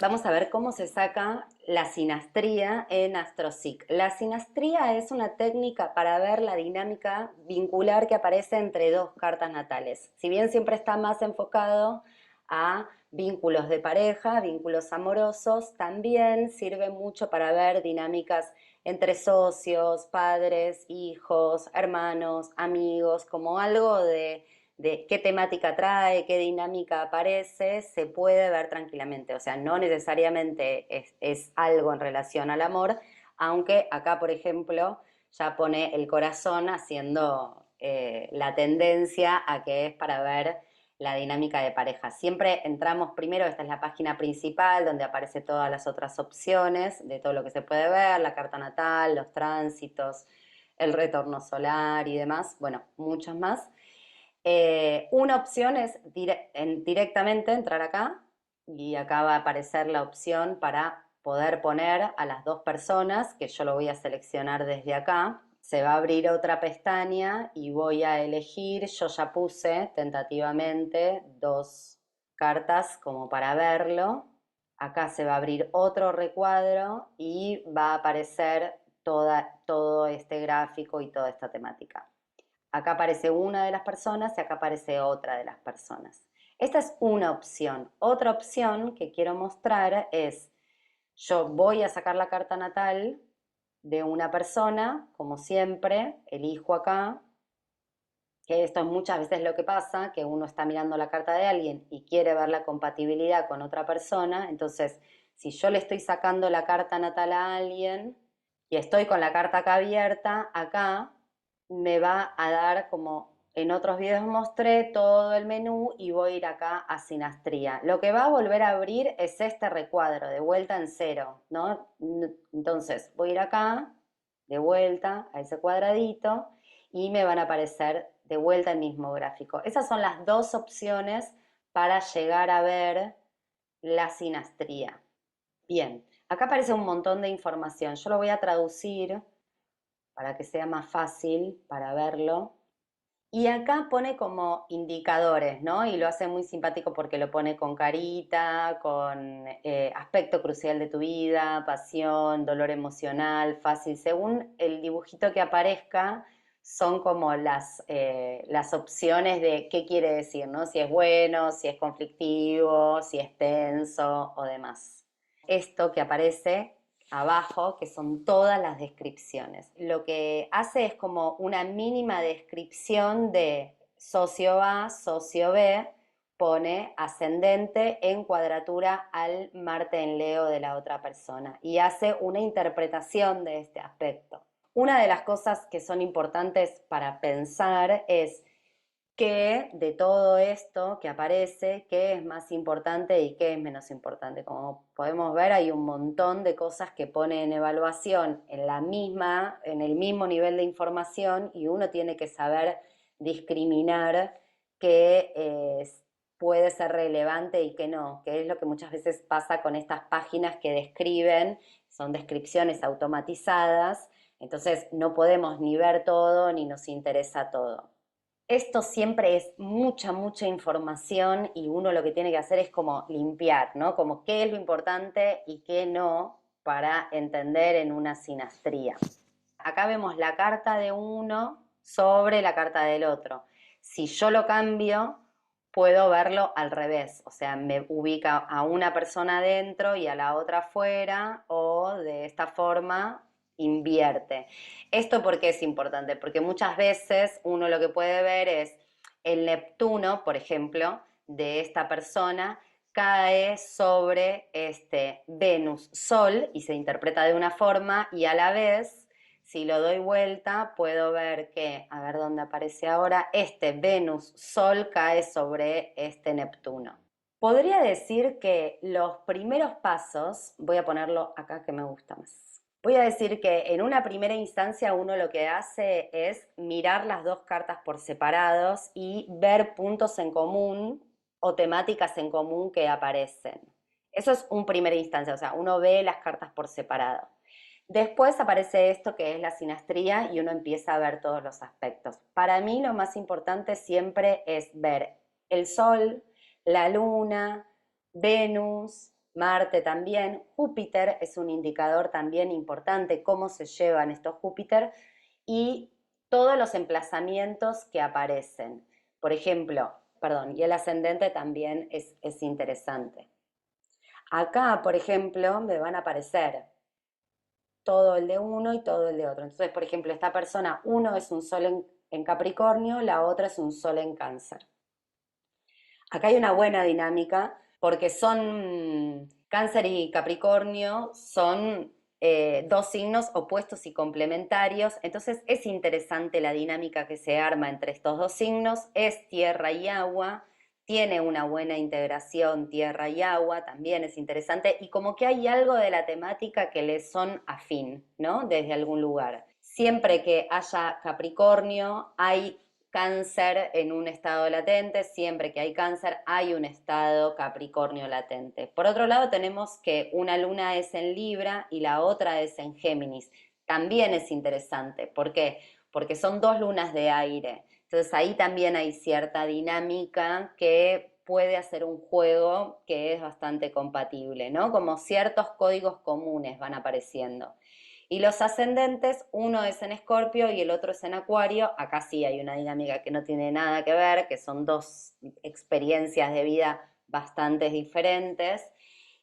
Vamos a ver cómo se saca la sinastría en AstroSeek. La sinastría es una técnica para ver la dinámica vincular que aparece entre dos cartas natales. Si bien siempre está más enfocado a vínculos de pareja, vínculos amorosos, también sirve mucho para ver dinámicas entre socios, padres, hijos, hermanos, amigos, como algo de qué temática trae, qué dinámica aparece, se puede ver tranquilamente. O sea, no necesariamente es algo en relación al amor, aunque acá, por ejemplo, ya pone el corazón haciendo la tendencia a que es para ver la dinámica de pareja. Siempre entramos primero, esta es la página principal donde aparece todas las otras opciones de todo lo que se puede ver, la carta natal, los tránsitos, el retorno solar y demás, bueno, muchos más. Una opción es directamente entrar acá y acá va a aparecer la opción para poder poner a las dos personas, que yo lo voy a seleccionar desde acá. Se va a abrir otra pestaña y voy a elegir, yo ya puse tentativamente dos cartas como para verlo. Acá se va a abrir otro recuadro y va a aparecer todo este gráfico y toda esta temática. Acá aparece una de las personas y acá aparece otra de las personas. Esta es una opción. Otra opción que quiero mostrar es, yo voy a sacar la carta natal de una persona, como siempre, elijo acá, que esto es muchas veces lo que pasa, que uno está mirando la carta de alguien y quiere ver la compatibilidad con otra persona, entonces si yo le estoy sacando la carta natal a alguien y estoy con la carta acá abierta, acá me va a dar, como en otros videos mostré, todo el menú y voy a ir acá a sinastría. Lo que va a volver a abrir es este recuadro, de vuelta en cero, ¿no? Entonces voy a ir acá, de vuelta a ese cuadradito y me van a aparecer de vuelta el mismo gráfico. Esas son las dos opciones para llegar a ver la sinastría. Bien, acá aparece un montón de información. Yo lo voy a traducir para que sea más fácil para verlo. Y acá pone como indicadores, ¿no? Y lo hace muy simpático porque lo pone con carita, con aspecto crucial de tu vida, pasión, dolor emocional, fácil. Según el dibujito que aparezca, son como las opciones de qué quiere decir, ¿no? Si es bueno, si es conflictivo, si es tenso o demás. Esto que aparece abajo, que son todas las descripciones. Lo que hace es como una mínima descripción de socio A, socio B, pone ascendente en cuadratura al Marte en Leo de la otra persona y hace una interpretación de este aspecto. Una de las cosas que son importantes para pensar es qué de todo esto que aparece, qué es más importante y qué es menos importante. Como podemos ver, hay un montón de cosas que pone en evaluación en el mismo nivel de información y uno tiene que saber discriminar qué puede ser relevante y qué no, que es lo que muchas veces pasa con estas páginas que describen, son descripciones automatizadas, entonces no podemos ni ver todo ni nos interesa todo. Esto siempre es mucha información y uno lo que tiene que hacer es como limpiar, ¿no? Como qué es lo importante y qué no para entender en una sinastría. Acá vemos la carta de uno sobre la carta del otro. Si yo lo cambio, puedo verlo al revés, o sea, me ubica a una persona dentro y a la otra afuera, o de esta forma invierte. ¿Esto por qué es importante? Porque muchas veces uno lo que puede ver es el Neptuno, por ejemplo, de esta persona cae sobre este Venus-Sol y se interpreta de una forma, y a la vez, si lo doy vuelta, puedo ver que, a ver dónde aparece ahora, este Venus-Sol cae sobre este Neptuno. Podría decir que los primeros pasos, voy a ponerlo acá que me gusta más. Voy a decir que en una primera instancia uno lo que hace es mirar las dos cartas por separados y ver puntos en común o temáticas en común que aparecen. Eso es una primera instancia, o sea, uno ve las cartas por separado. Después aparece esto que es la sinastría y uno empieza a ver todos los aspectos. Para mí lo más importante siempre es ver el Sol, la Luna, Venus, Marte también. Júpiter es un indicador también importante, cómo se llevan estos Júpiter y todos los emplazamientos que aparecen. Por ejemplo, perdón, y el ascendente también es interesante. Acá, por ejemplo, me van a aparecer todo el de uno y todo el de otro. Entonces, por ejemplo, esta persona, uno es un sol en Capricornio, la otra es un sol en Cáncer. Acá hay una buena dinámica porque son Cáncer y Capricornio, son dos signos opuestos y complementarios, entonces es interesante la dinámica que se arma entre estos dos signos, es tierra y agua, tiene una buena integración tierra y agua, también es interesante, y como que hay algo de la temática que les son afín, ¿no? Desde algún lugar. Siempre que haya Capricornio, hay Cáncer en un estado latente, siempre que hay Cáncer hay un estado Capricornio latente. Por otro lado tenemos que una luna es en Libra y la otra es en Géminis. También es interesante. ¿Por qué? Porque son dos lunas de aire. Entonces ahí también hay cierta dinámica que puede hacer un juego que es bastante compatible, ¿no? Como ciertos códigos comunes van apareciendo. Y los ascendentes, uno es en Escorpio y el otro es en Acuario. Acá sí hay una dinámica que no tiene nada que ver, que son dos experiencias de vida bastante diferentes.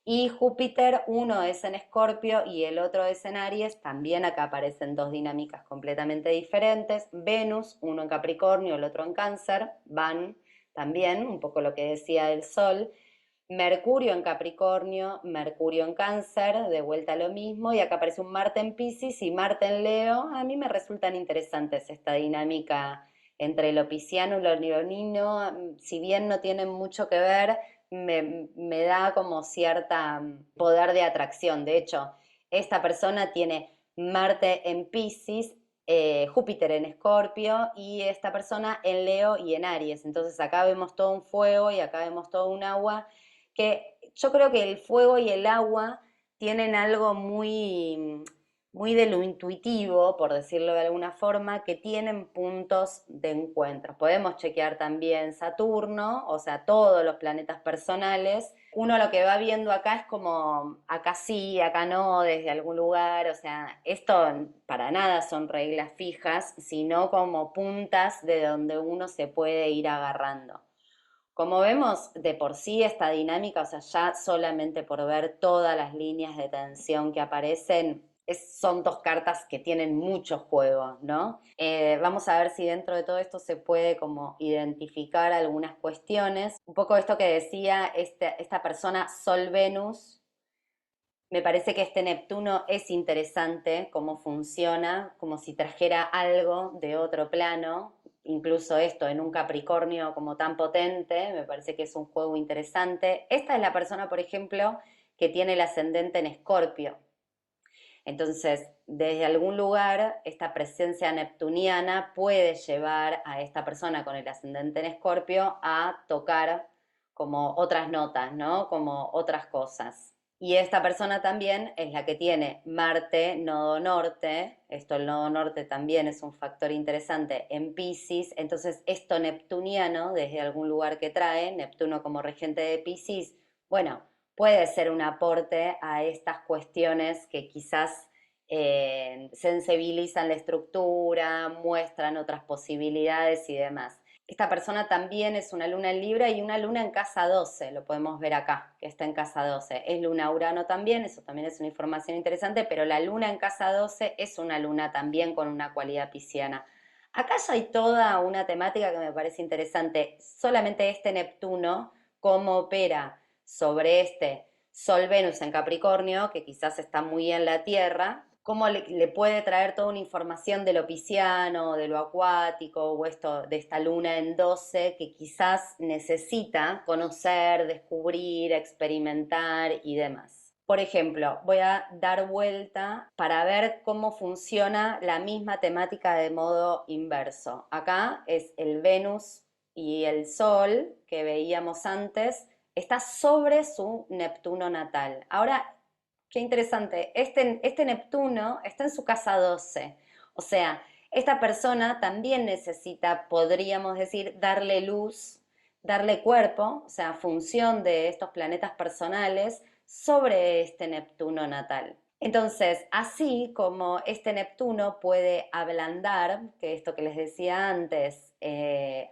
Y Júpiter, uno es en Escorpio y el otro es en Aries. También acá aparecen dos dinámicas completamente diferentes. Venus, uno en Capricornio, el otro en Cáncer, van también, un poco lo que decía del Sol. Mercurio en Capricornio, Mercurio en Cáncer, de vuelta a lo mismo, y acá aparece un Marte en Piscis y Marte en Leo. A mí me resultan interesantes esta dinámica entre lo pisciano y lo leonino, si bien no tienen mucho que ver, me da como cierta poder de atracción. De hecho, esta persona tiene Marte en Piscis, Júpiter en Escorpio y esta persona en Leo y en Aries. Entonces acá vemos todo un fuego y acá vemos todo un agua que yo creo que el fuego y el agua tienen algo muy de lo intuitivo, por decirlo de alguna forma, que tienen puntos de encuentro. Podemos chequear también Saturno, o sea, todos los planetas personales. Uno lo que va viendo acá es como acá sí, acá no, desde algún lugar, o sea, esto para nada son reglas fijas, sino como puntas de donde uno se puede ir agarrando. Como vemos, de por sí esta dinámica, o sea, ya solamente por ver todas las líneas de tensión que aparecen, son dos cartas que tienen mucho juego, ¿no? Vamos a ver si dentro de todo esto se puede como identificar algunas cuestiones. Un poco esto que decía esta persona Sol-Venus, me parece que este Neptuno es interesante, cómo funciona, como si trajera algo de otro plano, incluso esto en un Capricornio como tan potente, me parece que es un juego interesante. Esta es la persona, por ejemplo, que tiene el ascendente en Escorpio. Entonces, desde algún lugar, esta presencia neptuniana puede llevar a esta persona con el ascendente en Escorpio a tocar como otras notas, ¿no? Como otras cosas. Y esta persona también es la que tiene Marte, nodo norte, esto el nodo norte también es un factor interesante en Piscis, entonces esto neptuniano, desde algún lugar que trae, Neptuno como regente de Piscis, bueno, puede ser un aporte a estas cuestiones que quizás sensibilizan la estructura, muestran otras posibilidades y demás. Esta persona también es una luna en Libra y una luna en casa 12, lo podemos ver acá, que está en casa 12. Es luna Urano también, eso también es una información interesante, pero la luna en casa 12 es una luna también con una cualidad pisciana. Acá ya hay toda una temática que me parece interesante. Solamente este Neptuno, cómo opera sobre este Sol-Venus en Capricornio, que quizás está muy en la Tierra, cómo le puede traer toda una información de lo pisciano, de lo acuático, o esto de esta luna en 12 que quizás necesita conocer, descubrir, experimentar y demás. Por ejemplo, voy a dar vuelta para ver cómo funciona la misma temática de modo inverso. Acá es el Venus y el Sol que veíamos antes, está sobre su Neptuno natal. Ahora, qué interesante, este Neptuno está en su casa 12, o sea, esta persona también necesita, podríamos decir, darle luz, darle cuerpo, o sea, función de estos planetas personales, sobre este Neptuno natal. Entonces, así como este Neptuno puede ablandar, que esto que les decía antes,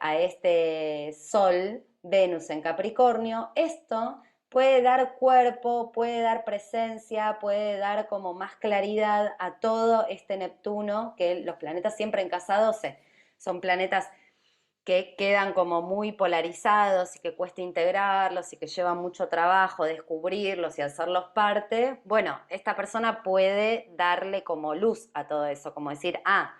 a este Sol, Venus en Capricornio, esto puede dar cuerpo, puede dar presencia, puede dar como más claridad a todo este Neptuno, que los planetas siempre en casa 12 son planetas que quedan como muy polarizados y que cuesta integrarlos y que lleva mucho trabajo descubrirlos y hacerlos parte. Bueno, esta persona puede darle como luz a todo eso, como decir, ah,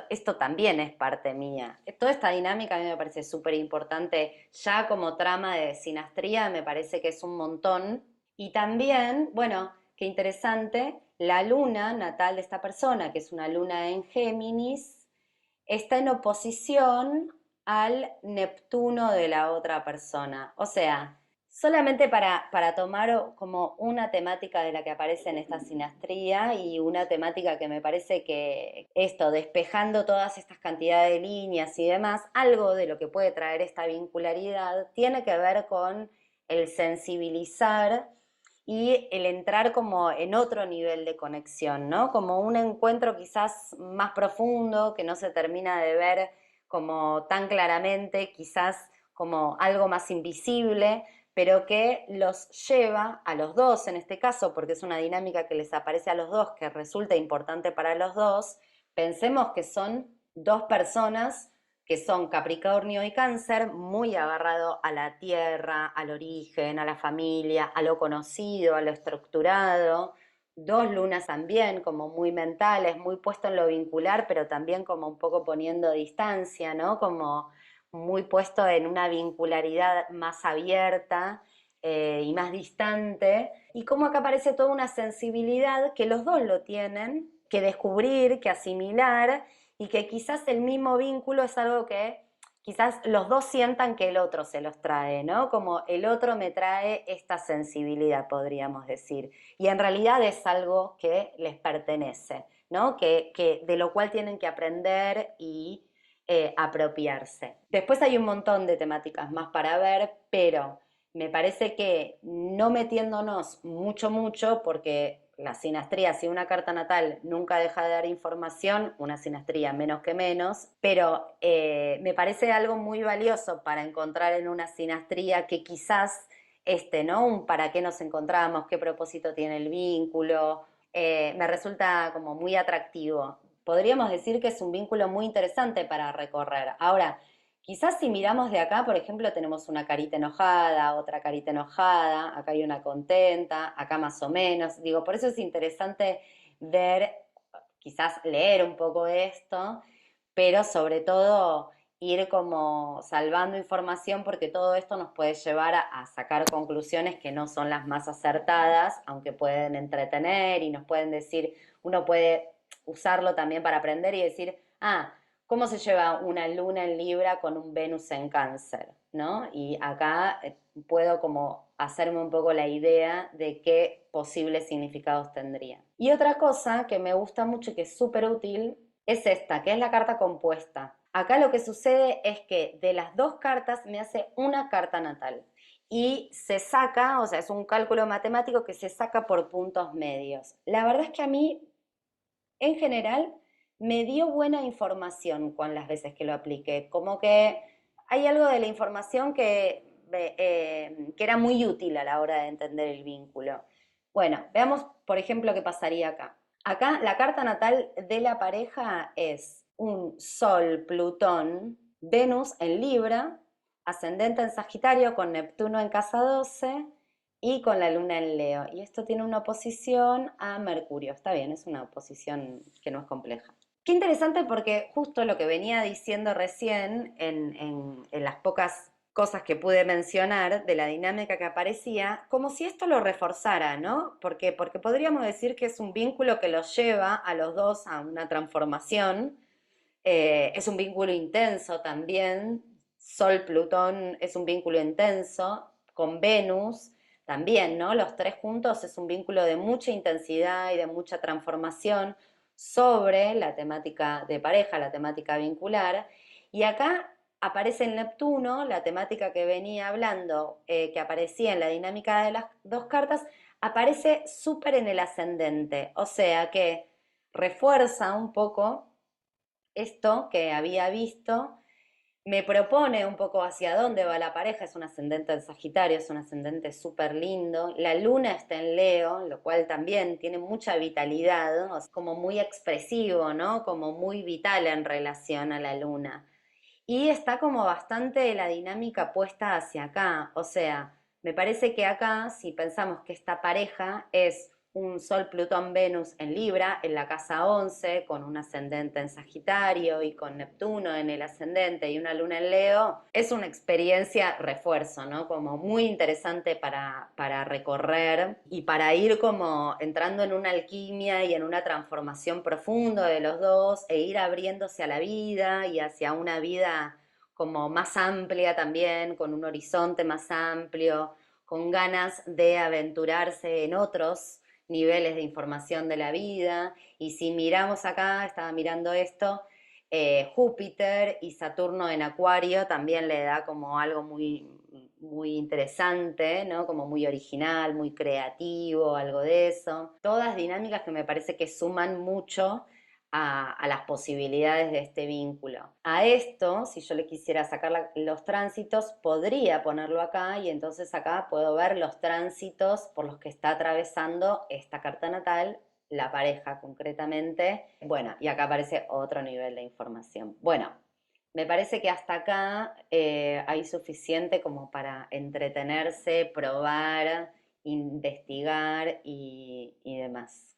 esto también es parte mía. Toda esta dinámica a mí me parece súper importante, ya como trama de sinastría me parece que es un montón. Y también, bueno, qué interesante, la luna natal de esta persona, que es una luna en Géminis, está en oposición al Neptuno de la otra persona. O sea, solamente para tomar como una temática de la que aparece en esta sinastría y una temática que me parece que esto, despejando todas estas cantidades de líneas y demás, algo de lo que puede traer esta vincularidad tiene que ver con el sensibilizar y el entrar como en otro nivel de conexión, ¿no? Como un encuentro quizás más profundo, que no se termina de ver como tan claramente, quizás como algo más invisible, pero que los lleva a los dos en este caso, porque es una dinámica que les aparece a los dos, que resulta importante para los dos. Pensemos que son dos personas que son Capricornio y Cáncer, muy agarrado a la tierra, al origen, a la familia, a lo conocido, a lo estructurado. Dos lunas también, como muy mentales, muy puesto en lo vincular, pero también como un poco poniendo distancia, ¿no? Como muy puesto en una vincularidad más abierta y más distante. Y como acá aparece toda una sensibilidad que los dos lo tienen, que descubrir, que asimilar, y que quizás el mismo vínculo es algo que quizás los dos sientan que el otro se los trae, ¿no? Como el otro me trae esta sensibilidad, podríamos decir. Y en realidad es algo que les pertenece, ¿no? Que de lo cual tienen que aprender y apropiarse. Después hay un montón de temáticas más para ver, pero me parece que no metiéndonos mucho, porque la sinastría, si una carta natal nunca deja de dar información, una sinastría menos que menos, pero me parece algo muy valioso para encontrar en una sinastría que quizás ¿no? Un para qué nos encontramos, qué propósito tiene el vínculo, me resulta como muy atractivo. Podríamos decir que es un vínculo muy interesante para recorrer. Ahora, quizás si miramos de acá, por ejemplo, tenemos una carita enojada, otra carita enojada, acá hay una contenta, acá más o menos. Digo, por eso es interesante ver, quizás leer un poco de esto, pero sobre todo ir como salvando información porque todo esto nos puede llevar a sacar conclusiones que no son las más acertadas, aunque pueden entretener y nos pueden decir, uno puede usarlo también para aprender y decir, ah, ¿cómo se lleva una luna en Libra con un Venus en Cáncer? ¿No? Y acá puedo como hacerme un poco la idea de qué posibles significados tendría. Y otra cosa que me gusta mucho y que es súper útil es esta, que es la carta compuesta. Acá lo que sucede es que de las dos cartas me hace una carta natal y se saca, o sea, es un cálculo matemático que se saca por puntos medios. La verdad es que a mí en general me dio buena información con las veces que lo apliqué, como que hay algo de la información que era muy útil a la hora de entender el vínculo. Bueno, veamos por ejemplo qué pasaría acá. Acá la carta natal de la pareja es un Sol, Plutón, Venus en Libra, ascendente en Sagitario con Neptuno en casa 12 y con la luna en Leo. Y esto tiene una oposición a Mercurio. Está bien, es una oposición que no es compleja. Qué interesante porque justo lo que venía diciendo recién en las pocas cosas que pude mencionar de la dinámica que aparecía, como si esto lo reforzara, ¿no? Porque podríamos decir que es un vínculo que los lleva a los dos a una transformación. Es un vínculo intenso también. Sol-Plutón es un vínculo intenso. Con Venus también, ¿no? Los tres juntos es un vínculo de mucha intensidad y de mucha transformación sobre la temática de pareja, la temática vincular. Y acá aparece el Neptuno, la temática que venía hablando, que aparecía en la dinámica de las dos cartas, aparece súper en el ascendente, o sea que refuerza un poco esto que había visto, me propone un poco hacia dónde va la pareja, es un ascendente en Sagitario, es un ascendente súper lindo, la luna está en Leo, lo cual también tiene mucha vitalidad, o sea, como muy expresivo, ¿no? Como muy vital en relación a la luna. Y está como bastante la dinámica puesta hacia acá. O sea, me parece que acá, si pensamos que esta pareja es un Sol, Plutón, Venus en Libra, en la casa 11 con un ascendente en Sagitario y con Neptuno en el ascendente y una luna en Leo, es una experiencia refuerzo, ¿no? Como muy interesante para recorrer y para ir como entrando en una alquimia y en una transformación profunda de los dos e ir abriéndose a la vida y hacia una vida como más amplia también, con un horizonte más amplio, con ganas de aventurarse en otros niveles de información de la vida. Y si miramos acá, estaba mirando esto, Júpiter y Saturno en Acuario también le da como algo muy, muy interesante, ¿no? Como muy original, muy creativo, algo de eso. Todas dinámicas que me parece que suman mucho a las posibilidades de este vínculo. A esto, si yo le quisiera sacar los tránsitos, podría ponerlo acá y entonces acá puedo ver los tránsitos por los que está atravesando esta carta natal, la pareja concretamente. Bueno, y acá aparece otro nivel de información. Bueno, me parece que hasta acá hay suficiente como para entretenerse, probar, investigar y demás.